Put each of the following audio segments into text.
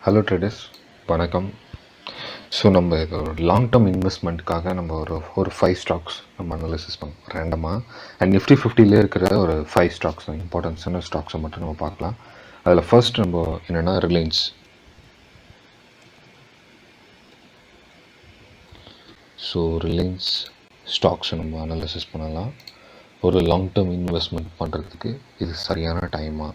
Hello traders, வணக்கம். So நம்ம இது ஒரு லாங் டேர்ம் இன்வெஸ்ட்மெண்ட்டுக்காக நம்ம ஒரு 5 ஸ்டாக்ஸ் நம்ம அனலைசிஸ் பண்ணோம் ரேண்டமாக. அண்ட் நிஃப்டி 50லே இருக்கிற ஒரு 5 ஸ்டாக்ஸ் தான், இம்பார்ட்டன்ஸான ஸ்டாக்ஸை மட்டும் நம்ம பார்க்கலாம். அதில் ஃபர்ஸ்ட் நம்ம என்னென்னா ரிலையன்ஸ். ஸோ ரிலையன்ஸ் ஸ்டாக்ஸை நம்ம அனலைசிஸ் பண்ணலாம். ஒரு லாங் டேர்ம் இன்வெஸ்ட்மெண்ட் பண்ணுறதுக்கு இது சரியான டைமாக.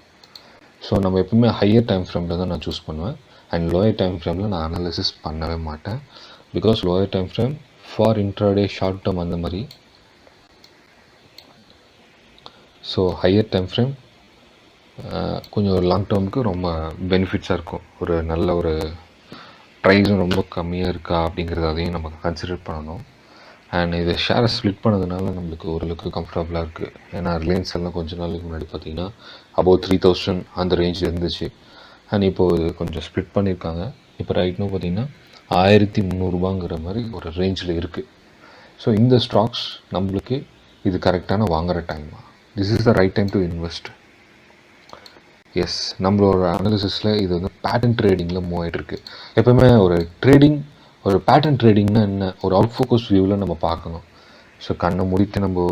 ஸோ நம்ம எப்பவுமே ஹையர் டைம் ஃப்ரேமில் தான் நான் சூஸ் பண்ணுவேன். அண்ட் லோயர் டைம் ஃப்ரேமில் நான் அனாலிசிஸ் பண்ணவே மாட்டேன். Because lower time frame for intraday short term அந்த மாதிரி. ஸோ ஹையர் டைம் ஃப்ரேம் கொஞ்சம் ஒரு லாங் டேர்முக்கு ரொம்ப பெனிஃபிட்ஸாக இருக்கும். ஒரு நல்ல ஒரு ப்ரைஸும் ரொம்ப கம்மியாக இருக்கா அப்படிங்கிறது அதையும் நம்ம கன்சிடர் பண்ணணும். அண்ட் இதை ஷேரை ஸ்ப்ளிட் பண்ணதுனால நம்மளுக்கு ஓரளவுக்கு கம்ஃபர்டபுளாக இருக்குது. ஏன்னா ரிலையன்ஸ் எல்லாம் கொஞ்சம் நாளுக்கு முன்னாடி பார்த்திங்கன்னா அபவுட் 3000 அந்த ரேஞ்ச் இருந்துச்சு. அண்ட் இப்போது கொஞ்சம் ஸ்ப்ளிட் பண்ணியிருக்காங்க. இப்போ ரைட்னு பார்த்திங்கன்னா 1300 மாதிரி ஒரு ரேஞ்சில் இருக்குது. ஸோ இந்த ஸ்டாக்ஸ் நம்மளுக்கு இது கரெக்டான வாங்குகிற டைமா? This is the right time to invest. Yes, நம்மளோட அனாலிசிஸில் இது வந்து பேட்டர்ன் ட்ரேடிங்கில் மூவ் ஆகிட்டுருக்கு. எப்போவுமே ஒரு ட்ரேடிங், ஒரு பேட்டர்ன் ட்ரேடிங்னா என்ன, ஒரு அவுட் ஃபோக்கஸ் வியூவில் நம்ம பார்க்கணும். ஸோ கண்ணை முடித்து நம்ம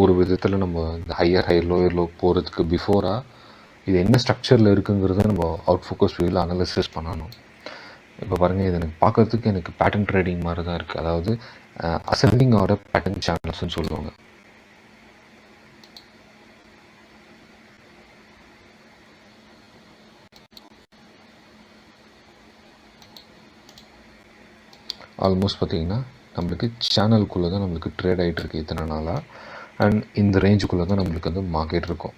ஒரு விதத்தில் நம்ம இந்த ஹையர் லோயர் லோ போகிறதுக்கு பிஃபோராக இது என்ன ஸ்ட்ரக்சரில் இருக்குங்கிறத நம்ம அவுட் ஃபோக்கஸ் வியூவில் அனலைசிஸ் பண்ணணும். இப்போ பாருங்கள், இது எனக்கு பார்க்குறதுக்கு எனக்கு பேட்டர்ன் ட்ரேடிங் மாதிரி தான் இருக்குது. அதாவது அசெண்டிங் ஆர்டர் பேட்டர்ன் சேனல்ஸ்ன்னு சொல்லுவாங்க. ஆல்மோஸ்ட் பார்த்திங்கன்னா நம்மளுக்கு சேனலுக்குள்ளே தான் நம்மளுக்கு ட்ரேட் ஆகிட்டு இருக்குது இத்தனை நாளாக. அண்ட் இந்த ரேஞ்சுக்குள்ளே தான் நம்மளுக்கு வந்து மார்க்கெட் இருக்கும்.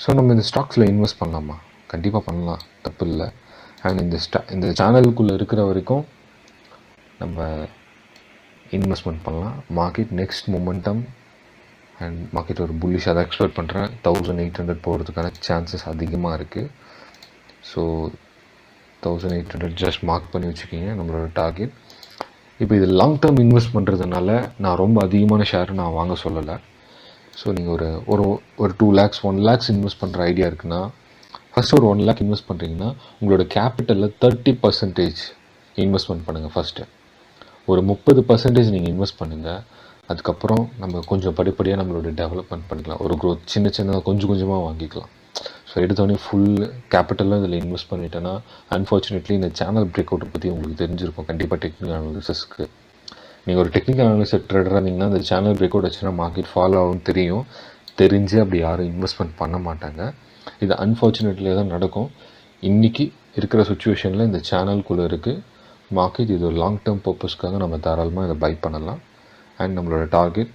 ஸோ நம்ம இந்த ஸ்டாக்ஸில் இன்வெஸ்ட் பண்ணலாமா? கண்டிப்பாக பண்ணலாம், தப்பு இல்லை. அண்ட் இந்த சேனலுக்குள்ளே இருக்கிற வரைக்கும் நம்ம இன்வெஸ்ட்மெண்ட் பண்ணலாம். Market next momentum and market ஒரு புல்லிஷாக தான் எக்ஸ்பெக்ட் பண்ணுறேன். 1800 போகிறதுக்கான சான்சஸ் அதிகமாக இருக்குது. ஸோ 1800 ஜஸ்ட் மார்க் பண்ணி வச்சுக்கிங்க நம்மளோட டார்கெட். இப்போ இது லாங் டேர்ம் இன்வெஸ்ட் பண்ணுறதுனால நான் ரொம்ப அதிகமான ஷேர் நான் வாங்க சொல்லலை. ஸோ நீங்கள் ஒரு 2 lakhs 1 lakhs இன்வெஸ்ட் பண்ணுற ஐடியா இருக்குன்னா ஃபஸ்ட்டு ஒரு 1 lakh இன்வெஸ்ட் பண்ணுறீங்கன்னா உங்களோட கேபிட்டலில் 30% இன்வெஸ்ட்மெண்ட் பண்ணுங்கள். ஃபஸ்ட்டு ஒரு 30% நீங்கள் இன்வெஸ்ட் பண்ணுங்கள். அதுக்கப்புறம் நம்ம கொஞ்சம் படிப்படியாக நம்மளோட டெவலப்மெண்ட் பண்ணிக்கலாம். ஒரு க்ரோத் சின்னதாக கொஞ்சம் கொஞ்சமாக வாங்கிக்கலாம். ஸோ எடுத்தோடனே ஃபுல் கேபிட்டலாக இதில் இன்வெஸ்ட் பண்ணிட்டேன்னா அன்ஃபார்ச்சுனேட்லி இந்த சேனல் பிரேக் அவுட்டை பற்றி உங்களுக்கு தெரிஞ்சிருக்கும். கண்டிப்பாக டெக்னிக்கல் அனாலிசிஸ்க்கு நீங்கள் ஒரு டெக்னிக்கல் அனாலிசிஸ் ட்ரேடராக இருந்தீங்கன்னா அந்த சேனல் பிரேக் அவுட் வச்சுன்னா மார்க்கெட் ஃபாலோ ஆகும் தெரிஞ்சு அப்படி யாரும் இன்வெஸ்ட்மெண்ட் பண்ண மாட்டாங்க. இது அன்ஃபார்ச்சுனேட்லி தான் நடக்கும். இன்றைக்கி இருக்கிற சுச்சுவேஷனில் இந்த சேனல்குள்ளே இருக்குது மார்க்கெட். இது ஒரு லாங் டேர்ம் பர்பஸ்க்காக நம்ம தாராளமாக இதை பை பண்ணலாம். அண்ட் நம்மளோட டார்கெட்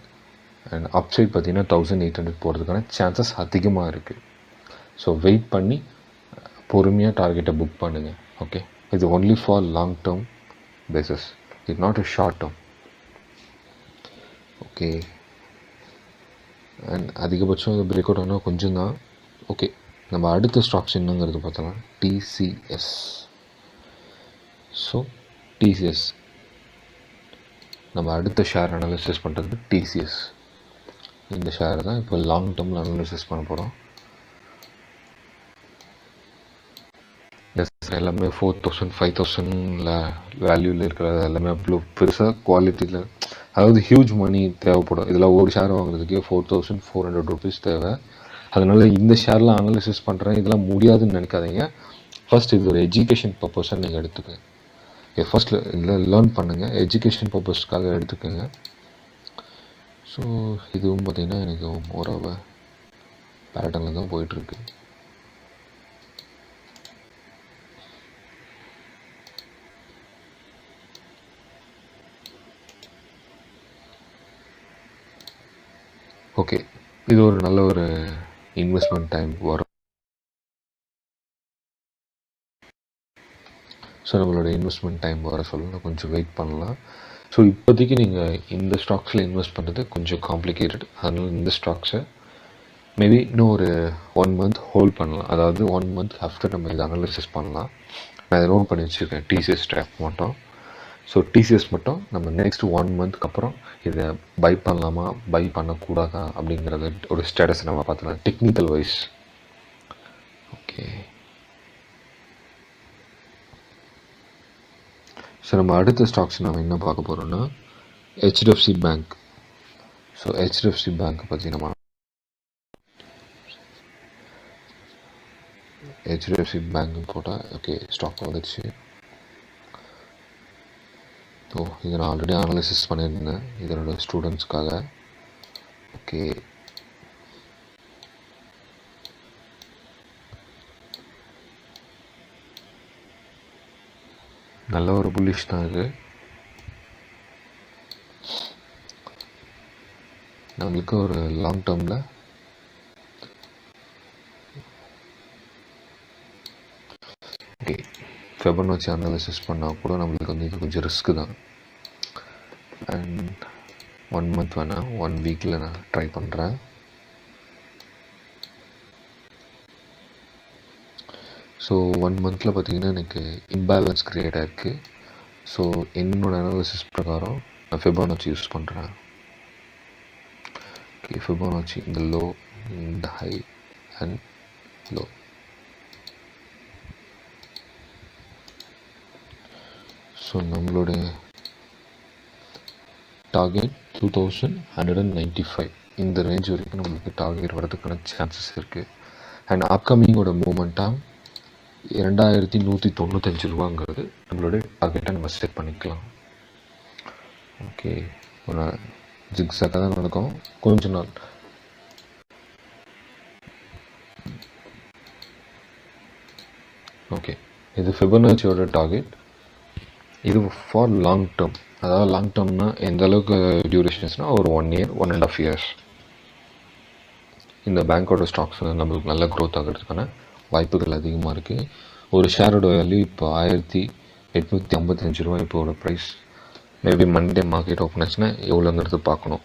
அண்ட் அப்சைட் பார்த்திங்கன்னா 1800 போகிறதுக்கான சான்சஸ் அதிகமாக இருக்குது. ஸோ வெயிட் பண்ணி பொறுமையாக டார்கெட்டை புக் பண்ணுங்கள். ஓகே, இது only for long term basis, it not a short term. Okay, and அதிகபட்சம் இது பிரேக் அவுட் ஆனால் கொஞ்சம் தான். ஓகே, நம்ம அடுத்த ஸ்டாக்ஸ் என்னங்கிறது பார்த்தலாம். டிசிஎஸ். ஸோ டிசிஎஸ் நம்ம அடுத்த ஷேர் அனாலிசிஸ் பண்ணுறது டிசிஎஸ். இந்த ஷேரை தான் இப்போ லாங் டேர்மில் அனாலிசிஸ் பண்ண போகிறோம். எல்லாமே 4000 5000 வேல்யூவில் இருக்கிறது எல்லாமே அவ்வளோ பெருசாக குவாலிட்டியில், அதாவது ஹியூஜ் மணி தேவைப்படும். இதில் ஒரு ஷேர் வாங்குறதுக்கே 4400 rupees தேவை. அதனால் இந்த ஷேர்லாம் அனாலிசிஸ் பண்ணுறேன் இதெல்லாம் முடியாதுன்னு நினைக்காதீங்க. ஃபஸ்ட் இது ஒரு எஜுகேஷன் பர்பஸாக நீங்கள் எடுத்துக்கோங்க. ஃபஸ்ட்டில் இதில் லேர்ன் பண்ணுங்கள், எஜுகேஷன் பர்பஸ்க்காக எடுத்துக்கோங்க. ஸோ இதுவும் பார்த்திங்கன்னா எனக்கு ஒரு பேட்டர்னில் தான் போயிட்டுருக்கு. ஓகே, இது ஒரு நல்ல ஒரு இன்வெஸ்ட்மெண்ட் டைம் வரும். ஸோ நம்மளோட இன்வெஸ்ட்மெண்ட் டைம் வர சொல்லலாம், கொஞ்சம் வெயிட் பண்ணலாம். ஸோ இப்போதைக்கு நீங்கள் இந்த ஸ்டாக்ஸில் இன்வெஸ்ட் பண்ணுறது கொஞ்சம் காம்ப்ளிகேட்டட். அதனால் இந்த ஸ்டாக்ஸை மேபி இன்னும் ஒரு 1 month ஹோல்ட் பண்ணலாம். அதாவது 1 month ஆஃப்டர் நம்ம இதை அனாலிசிஸ் பண்ணலாம். நான் இதை நோட் பண்ணி வச்சுருக்கேன், டிசிஎஸ் ஸ்டாக் மட்டும். ஸோ டிசிஎஸ் மட்டும் நம்ம நெக்ஸ்ட் 1 monthக்கு அப்புறம் இதை பை பண்ணலாமா பை பண்ணக்கூடாதா அப்படிங்கிறத ஒரு ஸ்டேட்டஸ் நம்ம பார்த்தலாம் டெக்னிக்கல் வைஸ். ஓகே, ஸோ நம்ம அடுத்த ஸ்டாக்ஸ் நம்ம என்ன பார்க்க போகிறோம்னா HDFC bank. So HDFC bank பற்றி நம்ம ஹெச்டிஎஃப்சி பேங்க் போட்டால் ஓகே ஸ்டாக் வந்துடுச்சு. ஸோ இதை நான் ஆல்ரெடி அனாலிசிஸ் பண்ணியிருந்தேன் இதனோட ஸ்டூடெண்ட்ஸ்க்காக. ஓகே நல்ல ஒரு புல்லிஷ் தான் இது. நம்மளுக்கு ஒரு லாங் டேர்மில் ஓகே ஃபெபர்னாச்சி அனாலிசிஸ் பண்ணால் கூட நம்மளுக்கு வந்து இது கொஞ்சம் ரிஸ்க்கு தான். அண்ட் 1 மந்த் வேணால் 1 வீக்கில் நான் ட்ரை பண்ணுறேன். ஸோ 1 மந்தில் பார்த்திங்கன்னா எனக்கு இம்பேலன்ஸ் க்ரியேட் ஆகிருக்கு. ஸோ என்னோடய அனாலிசிஸ் பிரகாரம் நான் ஃபெபர்னாச்சி யூஸ் பண்ணுறேன். ஓகே ஃபிபோனாச்சி இந்த லோ, இந்த ஹை அண்ட் லோ. ஸோ நம்மளுடைய டார்கெட் 2195 இந்த ரேஞ்ச் வரைக்கும் நம்மளுக்கு டார்கெட் வரதுக்கான சான்சஸ் இருக்குது. அண்ட் அப்கமிங்கோட மூமெண்ட்டாக 2195 ரூபாங்கிறது நம்மளுடைய டார்கெட்டை நம்ம செட் பண்ணிக்கலாம். ஓகே ஒரு ஜிக்ஸாக்காக தான் நடக்கும் கொஞ்ச நாள். ஓகே இது ஃபிபோனாச்சியோட டார்கெட். இது ஃபார் லாங் டேர்ம், அதாவது லாங் டேர்ம்னா எந்த அளவுக்கு டியூரேஷன்ஸ்னால் ஒரு 1 இயர் 1.5 இயர்ஸ். இந்த பேங்க்கோட ஸ்டாக்ஸ் நம்மளுக்கு நல்ல க்ரோத் ஆகிறதுக்கான வாய்ப்புகள் அதிகமாக இருக்குது. ஒரு ஷேரோட வேல்யூ இப்போ 1855 ரூபா இப்போட price. Maybe Monday market open ஆச்சுன்னா எவ்வளோங்கிறது பார்க்கணும்.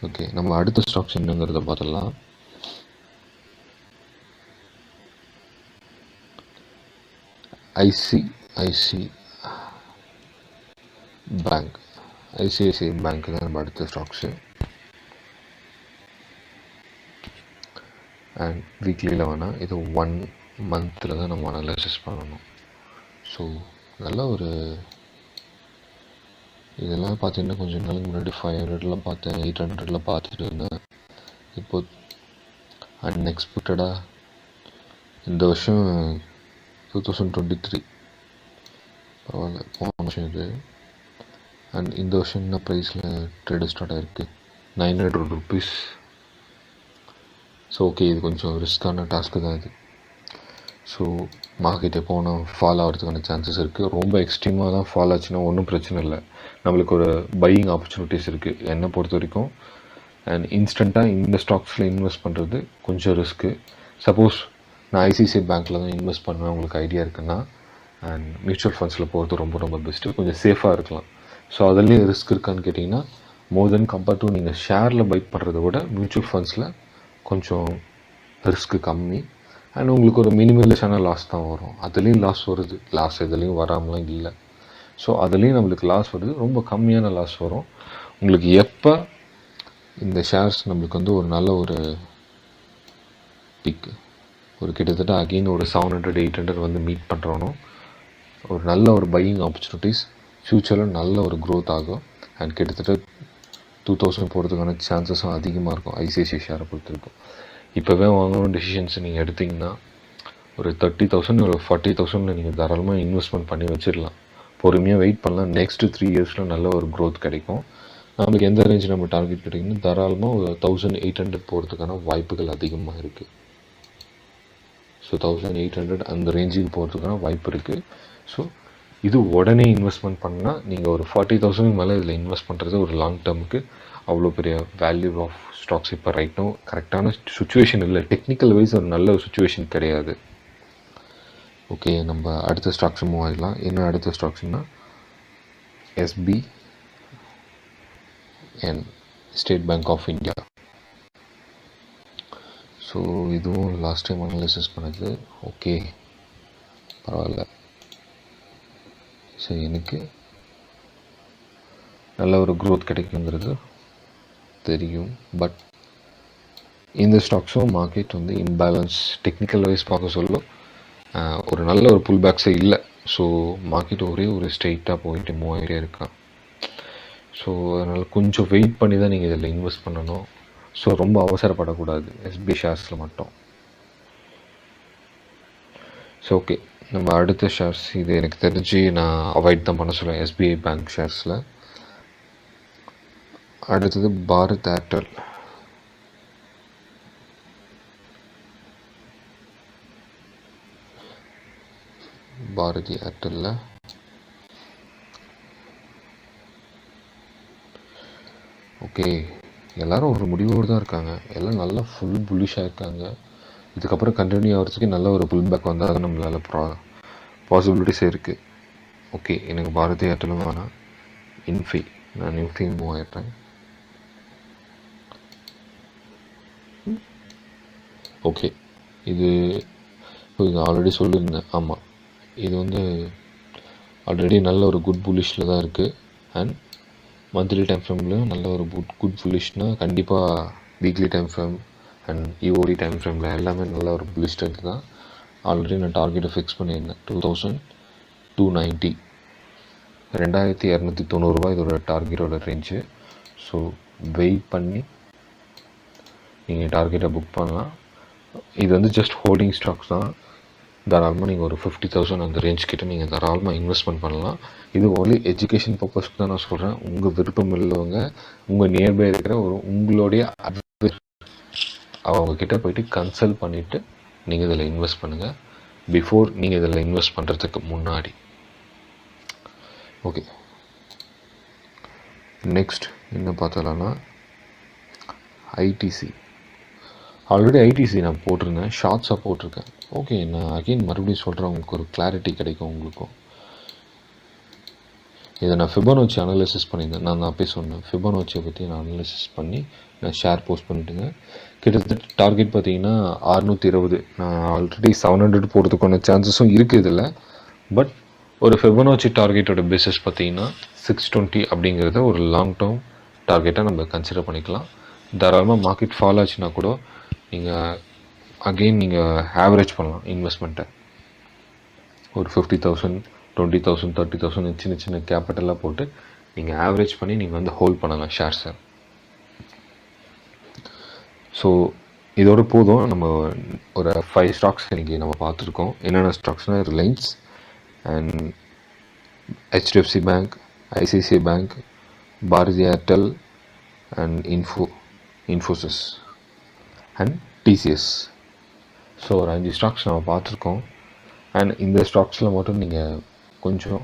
ஓகே நம்ம அடுத்த ஸ்டாக்ஸ் என்னங்கிறத பார்த்துடலாம். ICICI bank. ஐசிஐசிஐ பேங்க் தான் நம்ம அடுத்த ஸ்டாக்ஸு. அண்ட் வீக்லியில் வேணால் இது 1 மந்தில் தான் நம்ம அனலைசிஸ் பண்ணணும். ஸோ நல்ல ஒரு இதெல்லாம் பார்த்தீங்கன்னா கொஞ்சம் நாளுக்கு முன்னாடி 500 பார்த்தேன், 800 பார்த்துட்டு இருந்தேன். இப்போது அன்எக்ஸ்பெக்டடாக இந்த வருஷம் 2023 பரவாயில்ல போன வருஷம் இது. அண்ட் இந்த வருஷம் என்ன ப்ரைஸில் ட்ரேடு ஸ்டார்ட் ஆகிருக்கு 900 ருபீஸ். ஸோ ஓகே இது கொஞ்சம் ரிஸ்க்கான டாஸ்க்கு தான் இது. ஸோ மார்க்கெட் எப்போ வேணால் ஃபால் ஆகிறதுக்கான சான்சஸ் இருக்குது. ரொம்ப எக்ஸ்ட்ரீமாக தான் ஃபால் ஆச்சுன்னா ஒன்றும் பிரச்சனை இல்லை, நம்மளுக்கு ஒரு பையிங் ஆப்பர்ச்சுனிட்டிஸ் இருக்குது என்னை பொறுத்த வரைக்கும். அண்ட் இன்ஸ்டண்ட்டாக இந்த ஸ்டாக்ஸில் இன்வெஸ்ட் பண்ணுறது கொஞ்சம் ரிஸ்க்கு. சப்போஸ் நான் ஐசிஐசிஐ பேங்க்கில் தான் இன்வெஸ்ட் பண்ணுவேன் உங்களுக்கு ஐடியா இருக்குன்னா, அண்ட் மியூச்சுவல் ஃபண்ட்ஸில் போகிறது ரொம்ப ரொம்ப பெஸ்ட்டு, கொஞ்சம் சேஃபாக இருக்கலாம். ஸோ அதுலேயும் ரிஸ்க் இருக்கான்னு கேட்டிங்கன்னா மோர் தென் கம்பேர் டு நீங்கள் ஷேரில் பை பண்ணுறத விட மியூச்சுவல் ஃபண்ட்ஸில் கொஞ்சம் ரிஸ்க்கு கம்மி. அண்ட் உங்களுக்கு ஒரு மினிமலிஷான லாஸ் தான் வரும். அதுலேயும் லாஸ் வருது, லாஸ் எதுலேயும் வராமலாம் இல்லை. ஸோ அதுலேயும் நம்மளுக்கு லாஸ் வருது, ரொம்ப கம்மியான லாஸ் வரும். உங்களுக்கு எப்போ இந்த ஷேர்ஸ் நம்மளுக்கு வந்து ஒரு நல்ல ஒரு பிக் ஒரு கிட்டத்தட்ட அகெயின் ஒரு 700-800 வந்து மீட் பண்ணுறோனோ ஒரு நல்ல ஒரு பையிங் ஆப்பர்ச்சுனிட்டிஸ் ஃப்யூச்சரில் நல்ல ஒரு க்ரோத் ஆகும். அண்ட் கிட்டத்தட்ட 2000 போகிறதுக்கான சான்சஸும் அதிகமாக இருக்கும் ஐசிஐசிஐ ஷேரை பொறுத்திருக்கும். இப்போவே வாங்கணும் டெசிஷன்ஸ் நீங்கள் எடுத்திங்கன்னா ஒரு 30,000 ஒரு 40,000 நீங்கள் தாராளமாக இன்வெஸ்ட்மெண்ட் பண்ணி வச்சிடலாம். பொறுமையாக வெயிட் பண்ணலாம். நெக்ஸ்ட்டு 3 இயர்ஸில் நல்ல ஒரு க்ரோத் கிடைக்கும். நம்மளுக்கு எந்த ரேஞ்ச் நம்ம டார்கெட் கிடைக்குன்னு தாராளமாக ஒரு 1800 போகிறதுக்கான வாய்ப்புகள் அதிகமாக இருக்குது. ஸோ 1800 அந்த ரேஞ்சுக்கு போகிறதுக்கான வாய்ப்பு இருக்குது. ஸோ இது உடனே இன்வெஸ்ட்மெண்ட் பண்ணால் நீங்கள் ஒரு 40,000 மேலே இதில் இன்வெஸ்ட் பண்ணுறது ஒரு லாங் டேர்முக்கு அவ்வளோ பெரிய வேல்யூ ஆஃப் ஸ்டாக்ஸ் இப்போ ரைட்னோ கரெக்டான சுச்சுவேஷன் இல்லை, டெக்னிக்கல் வைஸ் ஒரு நல்ல ஒரு சுச்சுவேஷன் கிடையாது. ஓகே நம்ம அடுத்த ஸ்டாக்ஸ் மூவ் ஆகிடலாம். என்ன அடுத்த ஸ்டாக்ஸ்னால் SBN State Bank of India. So இதுவும் லாஸ்ட் டைம் அனலைசிஸ் பண்ணது ஓகே பரவாயில்ல. சரி எனக்கு நல்ல ஒரு க்ரோத் கிடைக்குங்கிறது தெரியும். பட் இந்த ஸ்டாக்ஸும் மார்க்கெட் வந்து இம்பேலன்ஸ் டெக்னிக்கல் வைஸ் பார்க்க சொல்ல ஒரு நல்ல ஒரு புல் பேக்ஸே இல்லை. ஸோ மார்க்கெட் ஒரே ஒரு ஸ்ட்ரெயிட்டாக போயிட்டு மூவ் ஆகிட்டே இருக்கான். ஸோ அதனால் கொஞ்சம் வெயிட் பண்ணி தான் நீங்கள் இதில் இன்வெஸ்ட் பண்ணணும். ஸோ ரொம்ப அவசரப்படக்கூடாது எஸ்பிஐ ஷேர்ஸில் மட்டும். ஸோ ஓகே, நம்ம அடுத்த ஷேர்ஸ் இது எனக்கு தெரிஞ்சு நான் அவாய்ட் தான் பண்ண சொல்லுவேன் எஸ்பிஐ பேங்க் ஷேர்ஸில். அடுத்தது பாரத் ஏர்டெல். பாரதி ஏர்டெல்ல ஓகே, எல்லோரும் ஒரு முடிவோடு தான் இருக்காங்க. எல்லாம் நல்லா ஃபுல் புல்லிஷாக இருக்காங்க. இதுக்கப்புறம் கண்டினியூ ஆகிறதுக்கு நல்ல ஒரு புல் பேக் வந்தால் தான் நம்மளால் பாசிபிலிட்டிஸே இருக்குது. ஓகே, எனக்கு பாரதி ஏர்டெல்லும் வேணாம். இன்ஃபி, நான் இன்ஃபி மூவ் ஆகிட்டேன். ஓகே, இது ஆல்ரெடி சொல்லியிருந்தேன். ஆமாம், இது வந்து ஆல்ரெடி நல்ல ஒரு குட் புல்லிஷில் தான் இருக்குது. அண்ட் மந்த்லி டைம் ஃப்ரேம்லேயும் நல்ல ஒரு குட் புல்லிஷ்னால் கண்டிப்பாக weekly time frame and EOD time ஃப்ரேமில் எல்லாமே நல்ல ஒரு புல்லிஷ் ஸ்ட்ரென்த் தான். ஆல்ரெடி நான் டார்கெட்டை ஃபிக்ஸ் பண்ணியிருந்தேன் 2290, 2290 இதோட டார்கெட்டோட ரேஞ்சு. ஸோ வெயிட் பண்ணி நீங்கள் டார்கெட்டை புக் பண்ணலாம். இது வந்து ஜஸ்ட் ஹோல்டிங் ஸ்டாக்ஸ் தான். தாராளமாக நீங்கள் ஒரு 50,000 அந்த ரேஞ்ச் கிட்ட நீங்கள் தாராளமாக இன்வெஸ்ட்மெண்ட் பண்ணலாம். இது ஒன்லி எஜுகேஷன் பர்பஸ்க்கு தான் நான் சொல்கிறேன். உங்கள் விருப்பம் உள்ளவங்க உங்கள் நியர்பை இருக்கிற ஒரு உங்களுடைய அவங்கக்கிட்ட போயிட்டு கன்சல்ட் பண்ணிவிட்டு நீங்கள் இதில் இன்வெஸ்ட் பண்ணுங்கள், பிஃபோர் நீங்கள் இதில் இன்வெஸ்ட் பண்ணுறதுக்கு முன்னாடி. ஓகே, நெக்ஸ்ட் என்ன பார்த்தலான்னா ஐடிசி. ஆல்ரெடி ஐடிசி நான் போட்டிருந்தேன், ஷார்ட்ஸாக போட்டிருக்கேன். ஓகே, நான் அகெயின் மறுபடியும் சொல்கிறேன், உங்களுக்கு ஒரு கிளாரிட்டி கிடைக்கும் உங்களுக்கும். இதை நான் ஃபிபனோச்சி அனலைசிஸ் பண்ணியிருந்தேன். நான் அப்பயே சொன்னேன், ஃபிபனோச்சியை பற்றி நான் அனலைசிஸ் பண்ணி நான் ஷேர் போஸ்ட் பண்ணிட்டுங்க. கிட்டத்தட்ட டார்கெட் பார்த்தீங்கன்னா 620. நான் ஆல்ரெடி 700 போகிறதுக்கான சான்சஸும் இருக்குது இதில். பட் ஒரு ஃபிபனோச்சி டார்கெட்டோட பேசிஸ் பார்த்தீங்கன்னா 620 அப்படிங்கிறத ஒரு லாங் டேர்ம் டார்கெட்டாக நம்ம கன்சிடர் பண்ணிக்கலாம். தாராளமாக மார்க்கெட் ஃபால் ஆச்சுன்னா கூட நீங்கள் அகெயின் நீங்கள் ஆவரேஜ் பண்ணலாம் இன்வெஸ்ட்மெண்ட்டை. ஒரு 50,000, 20,000, 30,000 சின்ன சின்ன கேபிட்டலாக போட்டு நீங்கள் ஆவரேஜ் பண்ணி நீங்கள் வந்து ஹோல்ட் பண்ணலாம் ஷேர்ஸை. ஸோ இதோடு போதும். நம்ம ஒரு 5 ஸ்டாக்ஸ் இன்றைக்கி நம்ம பார்த்துருக்கோம். என்னென்ன ஸ்டாக்ஸ்னால் Reliance and HDFC bank, ICICI bank, Bharti Airtel and Infosys and TCS. So ஒரு 5 ஸ்டாக்ஸ் நம்ம பார்த்துருக்கோம். அண்ட் இந்த ஸ்டாக்ஸில் மட்டும் நீங்கள் கொஞ்சம்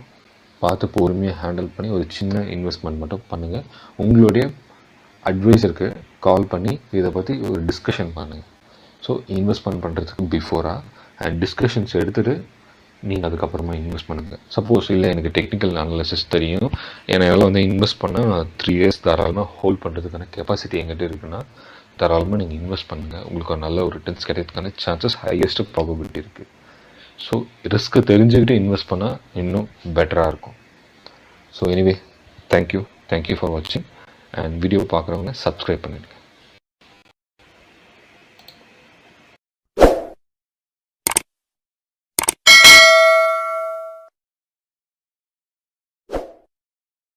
பார்த்து பொறுமையாக ஹேண்டில் பண்ணி ஒரு சின்ன இன்வெஸ்ட்மெண்ட் மட்டும் பண்ணுங்கள். உங்களுடைய அட்வைஸருக்கு கால் பண்ணி இதை பற்றி ஒரு டிஸ்கஷன் பண்ணுங்கள். ஸோ இன்வெஸ்ட்மெண்ட் பண்ணுறதுக்கு பிஃபோராக அண்ட் டிஸ்கஷன்ஸ் எடுத்துகிட்டு நீங்கள் அதுக்கப்புறமா இன்வெஸ்ட் பண்ணுங்கள். சப்போஸ் இல்லை எனக்கு டெக்னிக்கல் அனாலிசிஸ் தெரியும், என்னால் வந்து இன்வெஸ்ட் பண்ணால் 3 இயர்ஸ் தாராளமாக ஹோல்ட் பண்ணுறதுக்கான கெப்பாசிட்டி எங்கிட்ட இருக்குன்னா தாராளமாக நீங்கள் இன்வெஸ்ட் பண்ணுங்கள். உங்களுக்கு ஒரு நல்ல ஒரு ரிட்டர்ன்ஸ் கிடைக்கிறதுக்கான சான்சஸ் ஹையஸ்ட் ப்ராபபிலிட்டி இருக்குது. ஸோ ரிஸ்க்கு தெரிஞ்சுக்கிட்டு இன்வெஸ்ட் பண்ணால் இன்னும் பெட்டராக இருக்கும். ஸோ எனிவே, தேங்க்யூ ஃபார் வாட்சிங். அண்ட் வீடியோ பார்க்குறவங்க சப்ஸ்கிரைப் பண்ணிடுங்க.